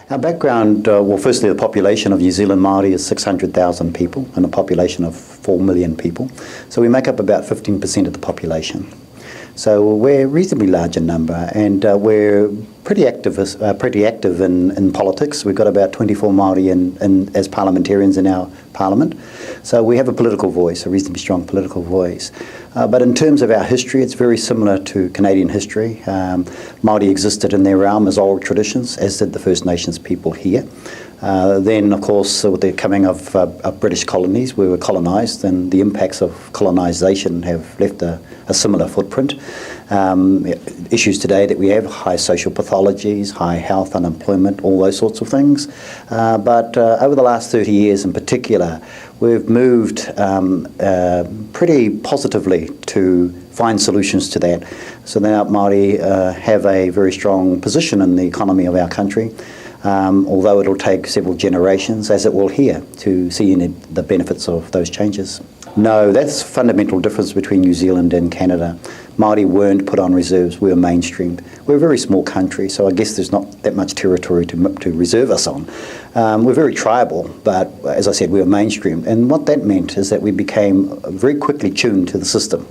Our background, well, firstly, the population of New Zealand Maori is 600,000 people and a population of 4 million people. So we make up about 15% of the population. So we're a reasonably large in number, and we're pretty active in politics. We've got about 24 Maori as parliamentarians in our parliament. So we have a political voice, a reasonably strong political voice. But in terms of our history, it's very similar to Canadian history. Maori existed in their realm as oral traditions, as did the First Nations people here. Then, of course, with the coming of British colonies, we were colonised, and the impacts of colonisation have left a similar footprint. Issues today that we have, high social pathologies, high health, unemployment, all those sorts of things. But over the last 30 years in particular, we've moved pretty positively to find solutions to that. So now Māori have a very strong position in the economy of our country. Although it'll take several generations, as it will here, to see the benefits of those changes. No, that's a fundamental difference between New Zealand and Canada. Māori weren't put on reserves, we were mainstreamed. We're a very small country, so I guess there's not that much territory to reserve us on. We're very tribal, but as I said, we were mainstreamed. And what that meant is that we became very quickly tuned to the system.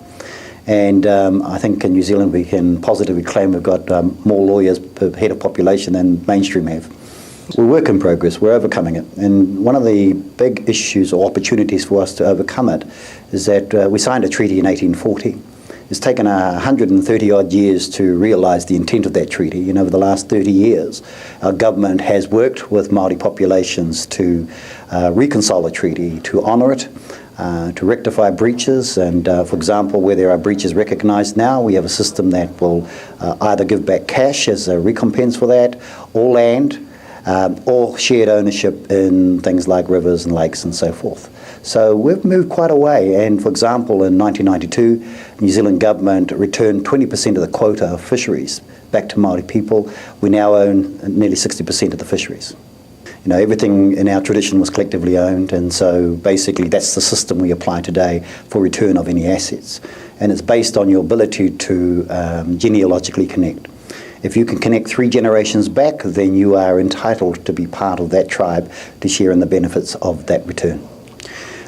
And I think in New Zealand we can positively claim we've got more lawyers per head of population than mainstream have. We're work in progress, we're overcoming it. And one of the big issues or opportunities for us to overcome it is that we signed a treaty in 1840. It's taken 130 odd years to realise the intent of that treaty, and over the last 30 years our government has worked with Māori populations to reconcile the treaty, to honour it, to rectify breaches, and for example, where there are breaches recognised now, we have a system that will either give back cash as a recompense for that, or land, or shared ownership in things like rivers and lakes and so forth. So we've moved quite a way, and for example, in 1992, New Zealand government returned 20% of the quota of fisheries back to Māori people. We now own nearly 60% of the fisheries. You know, everything in our tradition was collectively owned, and so basically that's the system we apply today for return of any assets. And it's based on your ability to genealogically connect. If you can connect 3 generations back, then you are entitled to be part of that tribe to share in the benefits of that return.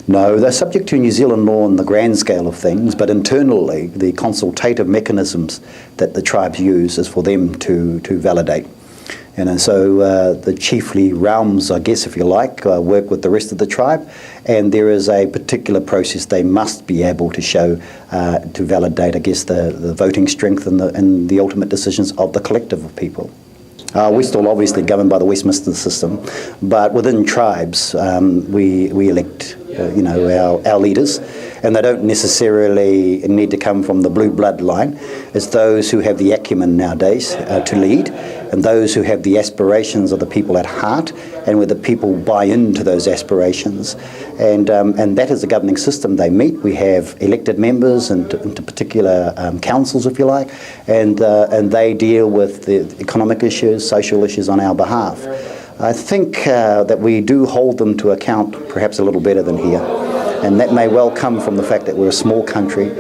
No, they're subject to New Zealand law on the grand scale of things, but internally the consultative mechanisms that the tribes use is for them to validate. And so the chiefly realms, I guess, if you like, work with the rest of the tribe, and there is a particular process they must be able to show to validate, I guess, the voting strength and the ultimate decisions of the collective of people. We're still obviously governed by the Westminster system, but within tribes we elect our leaders, and they don't necessarily need to come from the blue bloodline. It's those who have the acumen nowadays to lead, and those who have the aspirations of the people at heart, and where the people buy into those aspirations. And that is the governing system they meet. We have elected members into particular councils, if you like, and they deal with the economic issues, social issues on our behalf. I think that we do hold them to account perhaps a little better than here. And that may well come from the fact that we're a small country,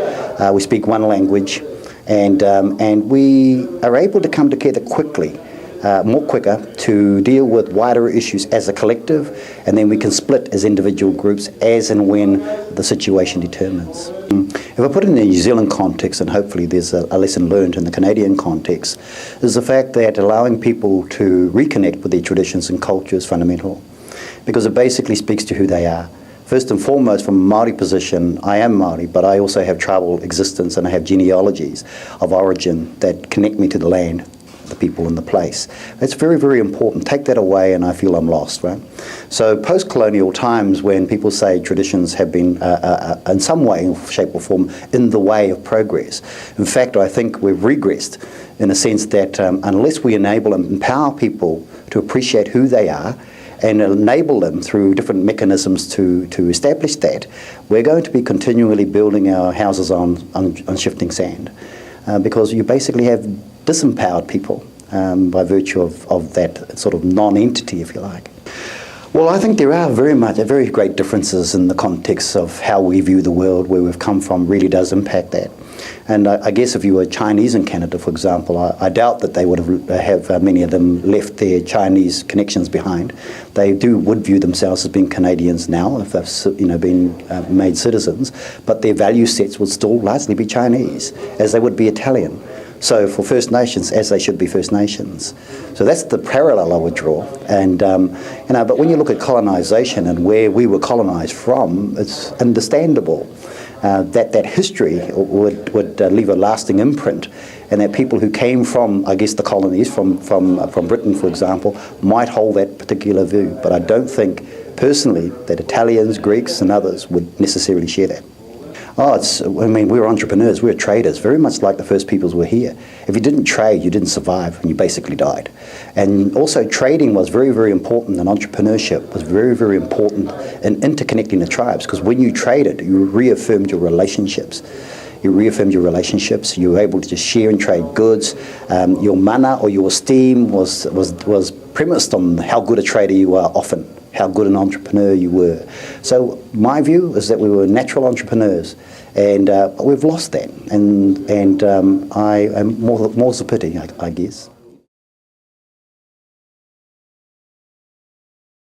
we speak one language, and we are able to come together quickly, quicker, to deal with wider issues as a collective, and then we can split as individual groups as and when the situation determines. If I put it in the New Zealand context, and hopefully there's a lesson learned in the Canadian context, is the fact that allowing people to reconnect with their traditions and culture is fundamental, because it basically speaks to who they are. First and foremost, from a Māori position, I am Māori, but I also have tribal existence and I have genealogies of origin that connect me to the land, the people and the place. It's very, very important. Take that away and I feel I'm lost, right? So post-colonial times, when people say traditions have been in some way, shape or form, in the way of progress. In fact, I think we've regressed in a sense that unless we enable and empower people to appreciate who they are and enable them through different mechanisms to establish that, we're going to be continually building our houses on shifting sand, because you basically have disempowered people by virtue of that sort of non-entity, if you like. Well, I think there are very great differences in the context of how we view the world. Where we've come from really does impact that. And I guess if you were Chinese in Canada, for example, I doubt that they would have many of them left their Chinese connections behind. They would view themselves as being Canadians now if they've been made citizens, but their value sets would still largely be Chinese, as they would be Italian. So for First Nations, as they should be First Nations. So that's the parallel I would draw. And but when you look at colonisation and where we were colonised from, it's understandable that history would leave a lasting imprint, and that people who came from, I guess, the colonies, from Britain, for example, might hold that particular view. But I don't think, personally, that Italians, Greeks, and others would necessarily share that. We're entrepreneurs, we're traders, very much like the first peoples were here. If you didn't trade, you didn't survive, and you basically died. And also trading was very, very important, and entrepreneurship was very, very important in interconnecting the tribes, because when you traded, you reaffirmed your relationships. You were able to just share and trade goods. Your mana or your esteem was premised on how good a trader you are often, how good an entrepreneur you were. So my view is that we were natural entrepreneurs, and but we've lost that, and I am more the pity, I guess.